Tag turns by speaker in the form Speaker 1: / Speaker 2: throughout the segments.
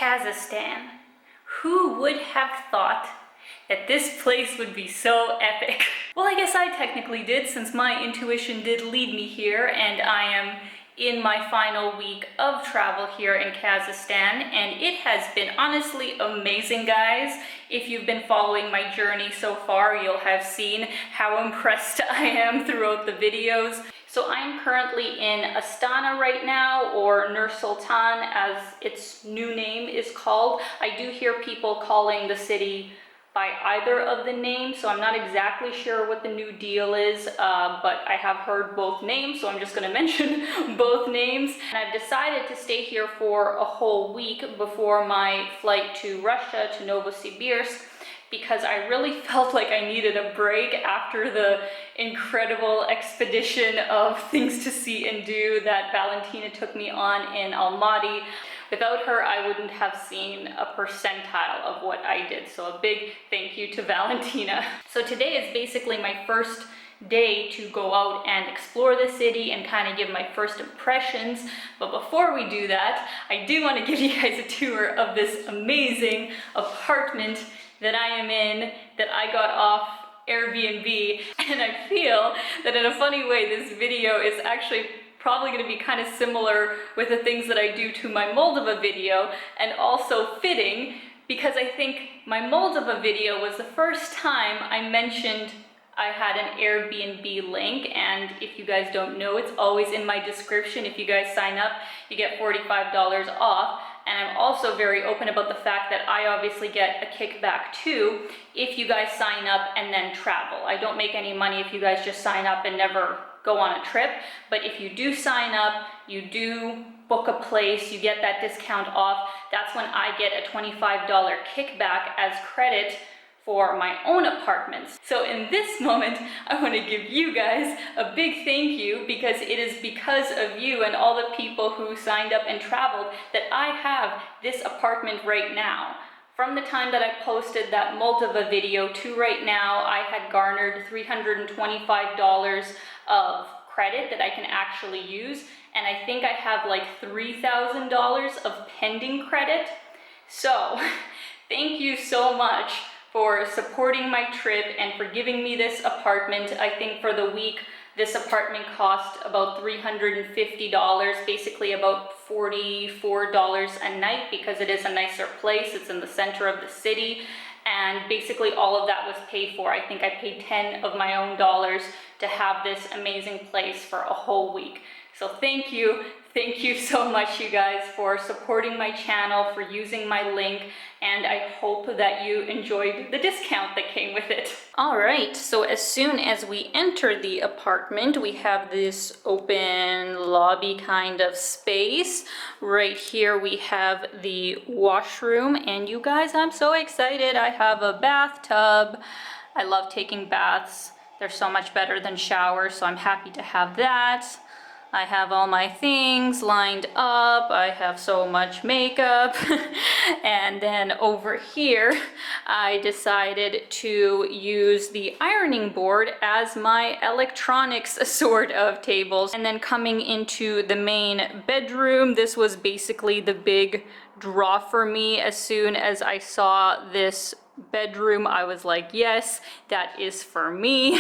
Speaker 1: Kazakhstan. Who would have thought that this place would be so epic? Well, I guess I technically did, since my intuition did lead me here, and I am in my final week of travel here in Kazakhstan, and it has been honestly amazing, guys. If you've been following my journey so far, you'll have seen how impressed I am throughout the videos. So I'm currently in Astana right now, or Nursultan as its new name is called. I do hear people calling the city by either of the names, so I'm not exactly sure what the new deal is, but I have heard both names, so I'm just going to mention both names. And I've decided to stay here for a whole week before my flight to Russia, to Novosibirsk, because I really felt like I needed a break after the incredible expedition of things to see and do that Valentina took me on in Almaty. Without her, I wouldn't have seen a percentile of what I did. So a big thank you to Valentina. So today is basically my first day to go out and explore the city and kind of give my first impressions. But before we do that, I do want to give you guys a tour of this amazing apartment that I am in, that I got off Airbnb. And I feel that in a funny way, this video is actually probably going to be kind of similar with the things that I do to my Moldova video, and also fitting because I think my Moldova video was the first time I mentioned I had an Airbnb link, and if you guys don't know, it's always in my description. If you guys sign up, you get $45 off. And I'm also very open about the fact that I obviously get a kickback too if you guys sign up and then travel. I don't make any money if you guys just sign up and never go on a trip, but if you do sign up, you do book a place, you get that discount off, that's when I get a $25 kickback as credit for my own apartments. So in this moment, I want to give you guys a big thank you, because it is because of you and all the people who signed up and traveled that I have this apartment right now. From the time that I posted that Moldova video to right now, I had garnered $325 of credit that I can actually use, and I think I have like $3,000 of pending credit. So thank you so much for supporting my trip and for giving me this apartment. I think for the week, this apartment cost about $350, basically about $44 a night, because it is a nicer place. It's in the center of the city, and basically all of that was paid for. I think I paid 10 of my own dollars to have this amazing place for a whole week. So thank you so much, you guys, for supporting my channel, for using my link, and I hope that you enjoyed the discount that came with it. All right, so as soon as we enter the apartment, we have this open lobby kind of space. Right here we have the washroom, and you guys, I'm so excited. I have a bathtub. I love taking baths. They're so much better than showers, so I'm happy to have that. I have all my things lined up. I have so much makeup. And then over here, I decided to use the ironing board as my electronics sort of tables. And then coming into the main bedroom, this was basically the big draw for me. As soon as I saw this bedroom, I was like, yes, that is for me.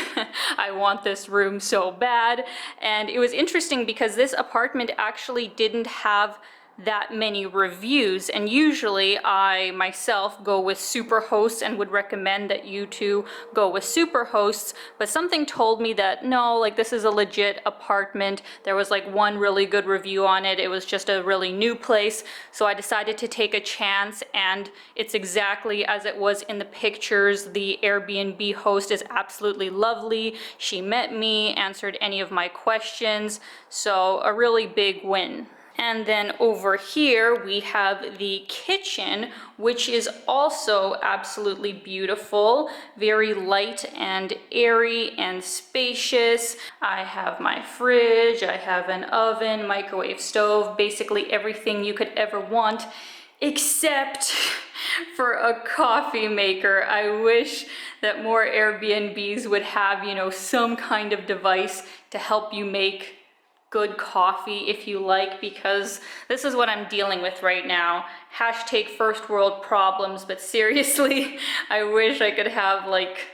Speaker 1: I want this room so bad. And it was interesting because this apartment actually didn't have that many reviews, and usually I myself go with Superhosts and would recommend that you two go with Superhosts, but something told me that no, like this is a legit apartment. There was like one really good review on it. It was just a really new place, so I decided to take a chance, and it's exactly as it was in the pictures. The Airbnb host is absolutely lovely. She met me, answered any of my questions, so a really big win. And then over here we have the kitchen, which is also absolutely beautiful, very light and airy and spacious. I have my fridge, I have an oven, microwave stove, basically everything you could ever want, except for a coffee maker. I wish that more Airbnbs would have, you know, some kind of device to help you make good coffee if you like, because this is what I'm dealing with right now. Hashtag first world problems, but seriously, I wish I could have like,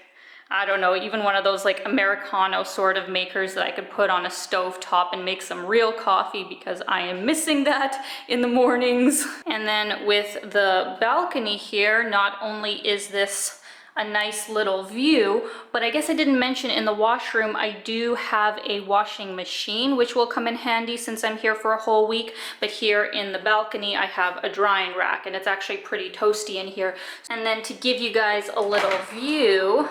Speaker 1: I don't know, even one of those like Americano sort of makers that I could put on a stove top and make some real coffee, because I am missing that in the mornings. And then with the balcony here, not only is this a nice little view, but I guess I didn't mention in the washroom, I do have a washing machine, which will come in handy since I'm here for a whole week. But here in the balcony, I have a drying rack, and it's actually pretty toasty in here. And then to give you guys a little view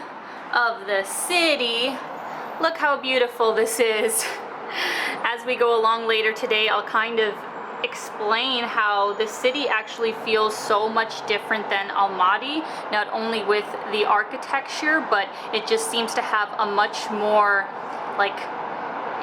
Speaker 1: of the city, look how beautiful this is. As we go along later today, I'll kind of explain how the city actually feels so much different than Almaty, not only with the architecture, but it just seems to have a much more like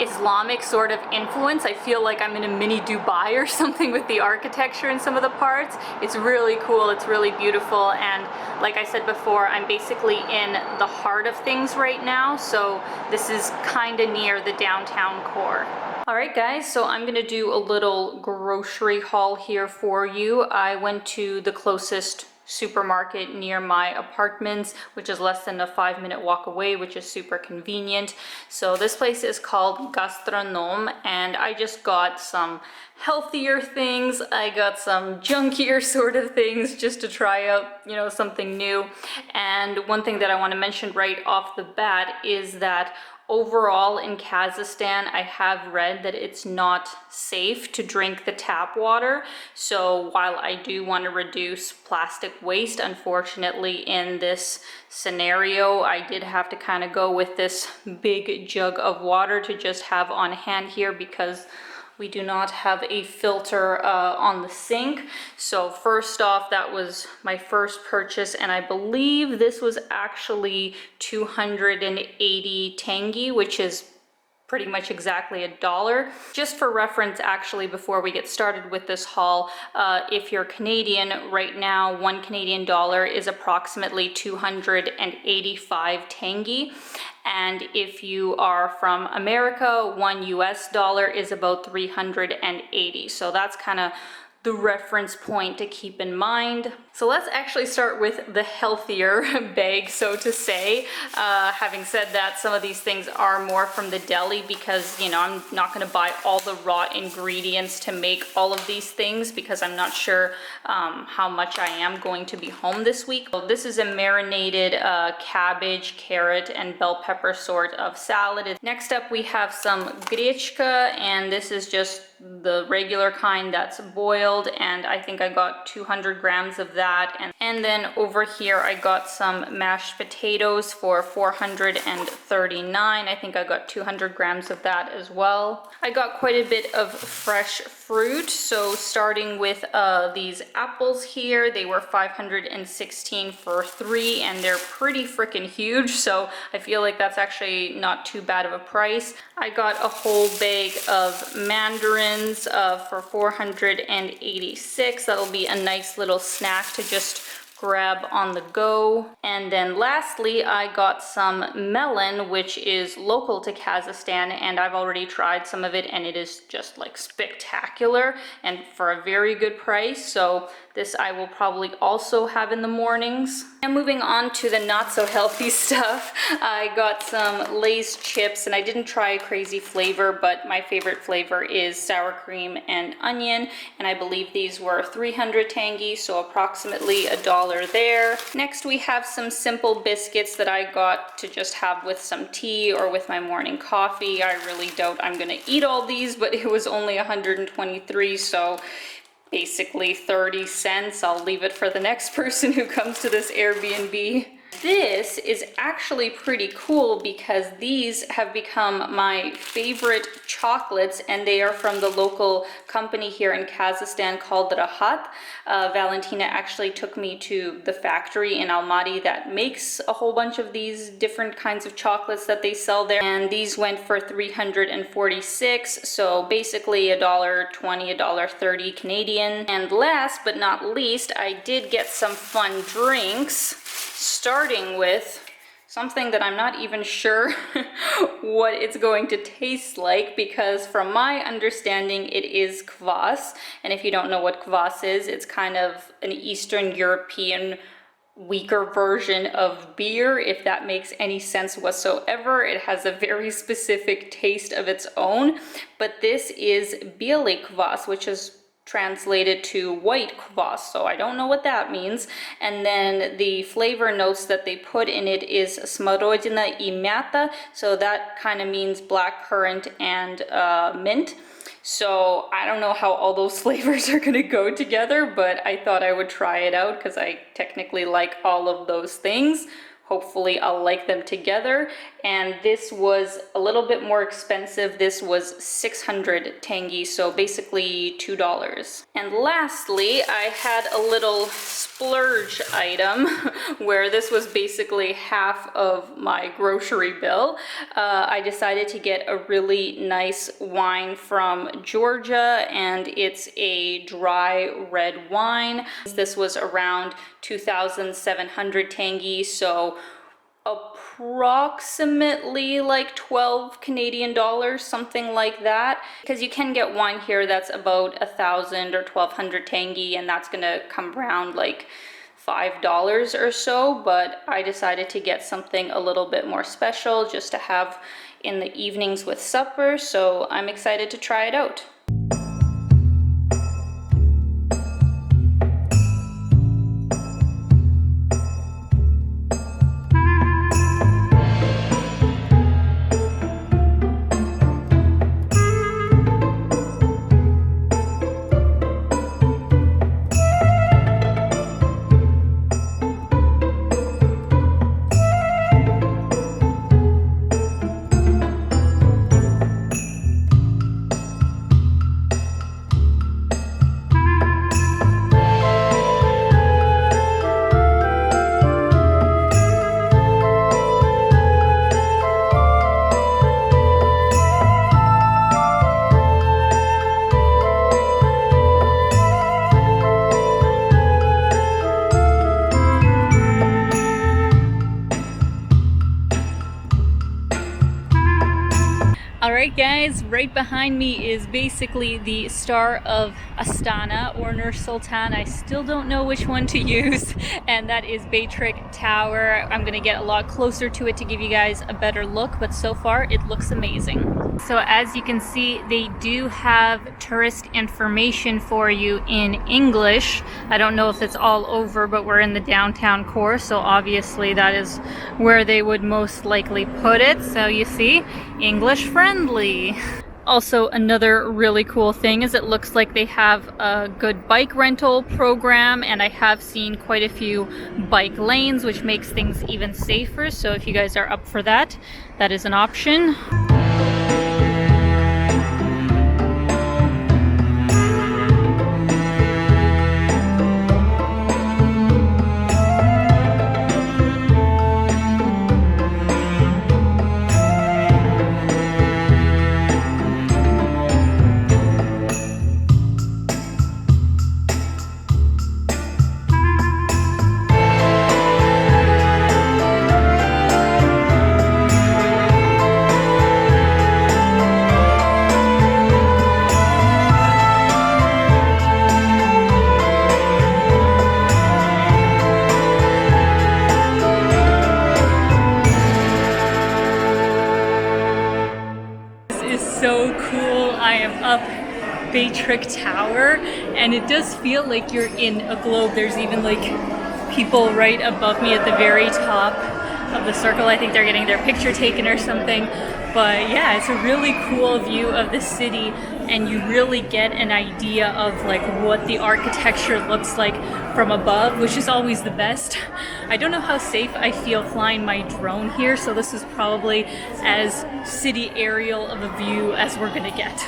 Speaker 1: Islamic sort of influence. I feel like I'm in a mini Dubai or something with the architecture in some of the parts. It's really cool, it's really beautiful, and like I said before, I'm basically in the heart of things right now, so this is kind of near the downtown core. Alright guys, so I'm gonna do a little grocery haul here for you. I went to the closest supermarket near my apartments, which is less than a 5-minute walk away, which is super convenient. So this place is called Gastronom, and I just got some healthier things. I got some junkier sort of things just to try out, you know, something new. And one thing that I want to mention right off the bat is that overall in Kazakhstan, I have read that it's not safe to drink the tap water. So while I do want to reduce plastic waste, unfortunately in this scenario, I did have to kind of go with this big jug of water to just have on hand here, because we do not have a filter on the sink. So first off, that was my first purchase, and I believe this was actually 280 tenge, which is pretty much exactly $1. Just for reference, actually, before we get started with this haul, if you're Canadian, right now, $1 Canadian is approximately 285 tenge. And if you are from America, $1 US is about 380. So that's kind of the reference point to keep in mind. So let's actually start with the healthier bag, so to say. Having said that, some of these things are more from the deli, because, you know, I'm not going to buy all the raw ingredients to make all of these things, because I'm not sure how much I am going to be home this week. So this is a marinated cabbage, carrot, and bell pepper sort of salad. Next up, we have some grechka, and this is just the regular kind that's boiled, and I think I got 200 grams of that. And then over here I got some mashed potatoes for 439. I think I got 200 grams of that as well. I got quite a bit of fresh fruit, so starting with these apples here, they were 516 for 3, and they're pretty freaking huge, so I feel like that's actually not too bad of a price. I got a whole bag of mandarins for 486. That'll be a nice little snack to just grab on the go. And then lastly, I got some melon, which is local to Kazakhstan, and I've already tried some of it, and it is just like spectacular and for a very good price. So this I will probably also have in the mornings. And moving on to the not so healthy stuff, I got some Lay's chips, and I didn't try a crazy flavor, but my favorite flavor is sour cream and onion, and I believe these were 300 tenge, so approximately $1 there. Next we have some simple biscuits that I got to just have with some tea or with my morning coffee. I really doubt I'm gonna eat all these, but it was only 123, so basically 30 cents. I'll leave it for the next person who comes to this Airbnb. This is actually pretty cool, because these have become my favorite chocolates, and they are from the local company here in Kazakhstan called Rahat. Valentina actually took me to the factory in Almaty that makes a whole bunch of these different kinds of chocolates that they sell there, and these went for 346, so basically $1.20, $1.30 Canadian. And last but not least, I did get some fun drinks, starting with something that I'm not even sure what it's going to taste like, because from my understanding it is kvass, and if you don't know what kvass is, it's kind of an Eastern European weaker version of beer, if that makes any sense whatsoever. It has a very specific taste of its own, but this is bielý kvass, which is translated to white kvass, so I don't know what that means. And then the flavor notes that they put in it is smorodina y mята, so that kind of means black currant and mint. So I don't know how all those flavors are gonna go together, but I thought I would try it out because I technically like all of those things. Hopefully I'll like them together. And this was a little bit more expensive. This was 600 tenge, so basically $2. And lastly, I had a little splurge item where this was basically half of my grocery bill. I decided to get a really nice wine from Georgia, and it's a dry red wine. This was around 2,700 tenge, so approximately like 12 Canadian dollars, something like that, because you can get wine here that's about 1,000 or 1,200 tenge, and that's gonna come around like $5 or so. But I decided to get something a little bit more special just to have in the evenings with supper, so I'm excited to try it out. Alright guys, right behind me is basically the star of Astana or Nursultan. I still don't know which one to use, and that is Baiterek Tower. I'm going to get a lot closer to it to give you guys a better look, but so far it looks amazing. So as you can see, they do have tourist information for you in English. I don't know if it's all over, but we're in the downtown core, so obviously that is where they would most likely put it. So you see, English friendly. Also, another really cool thing is it looks like they have a good bike rental program, and I have seen quite a few bike lanes, which makes things even safer. So if you guys are up for that, that is an option. So cool. I am up Baiterek Tower, and it does feel like you're in a globe. There's even like people right above me at the very top of the circle. I think they're getting their picture taken or something. But yeah, it's a really cool view of the city, and you really get an idea of like what the architecture looks like from above, which is always the best. I don't know how safe I feel flying my drone here, so this is probably as city aerial of a view as we're gonna get.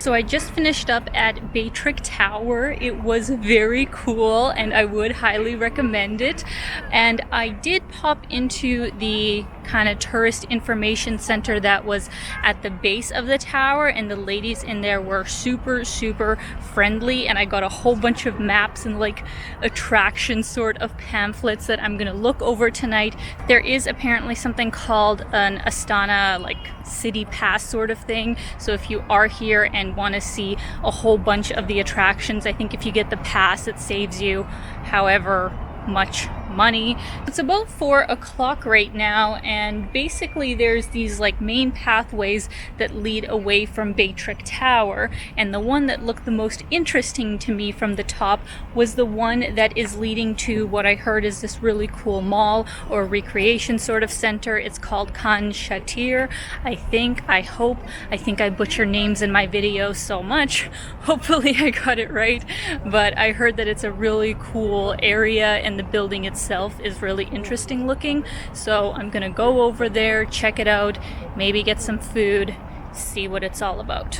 Speaker 1: So I just finished up at Baiterek Tower. It was very cool and I would highly recommend it. And I did pop into the kind of tourist information center that was at the base of the tower, and the ladies in there were super friendly, and I got a whole bunch of maps and like attraction sort of pamphlets that I'm gonna look over tonight. There is apparently something called an Astana like city pass sort of thing, so if you are here and want to see a whole bunch of the attractions, I think if you get the pass it saves you however much money. It's about 4 o'clock right now, and basically there's these like main pathways that lead away from Baiterek Tower, and the one that looked the most interesting to me from the top was the one that is leading to what I heard is this really cool mall or recreation sort of center. It's called Khan-Shatir, I think I butcher names in my videos so much. Hopefully I got it right, but I heard that it's a really cool area and the building itself is really interesting looking, so I'm gonna go over there, check it out, maybe get some food, see what it's all about.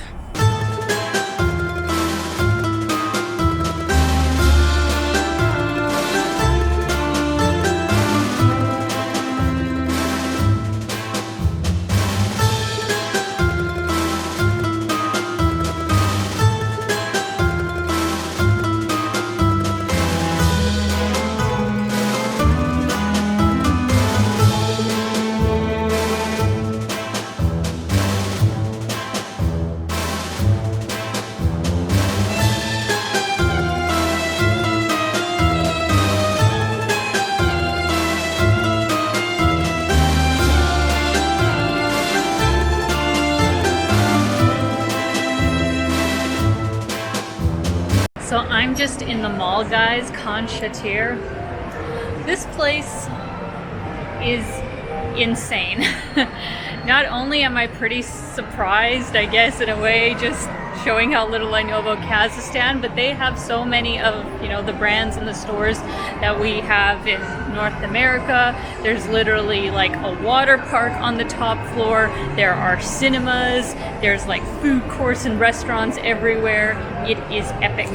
Speaker 1: So I'm just in the mall, guys, Khan-Shatir. This place is insane. Not only am I pretty surprised, I guess, in a way, just showing how little I know about Kazakhstan, but they have so many of, you know, the brands and the stores that we have in North America. There's literally like a water park on the top floor. There are cinemas. There's like food courts and restaurants everywhere. It is epic.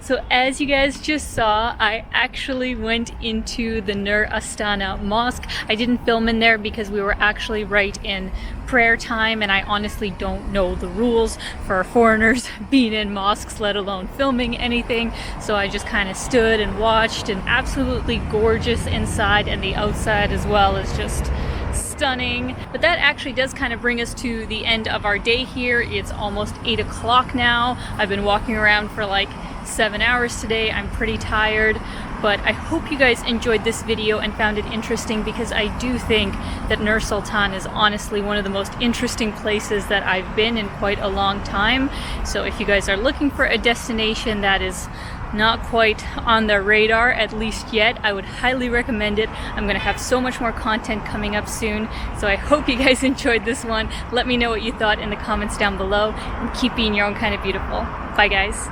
Speaker 1: So as you guys just saw, I actually went into the Nur Astana Mosque. I didn't film in there because we were actually right in prayer time, and I honestly don't know the rules for foreigners being in mosques, let alone filming anything. So I just kind of stood and watched, and absolutely gorgeous inside, and the outside as well is just stunning. But that actually does kind of bring us to the end of our day here. It's almost 8 o'clock now. I've been walking around for like 7 hours today. I'm pretty tired, but I hope you guys enjoyed this video and found it interesting, because I do think that Nur Sultan is honestly one of the most interesting places that I've been in quite a long time. So if you guys are looking for a destination that is not quite on the radar, at least yet, I would highly recommend it. I'm gonna have so much more content coming up soon, so I hope you guys enjoyed this one. Let me know what you thought in the comments down below, and keep being your own kind of beautiful. Bye guys.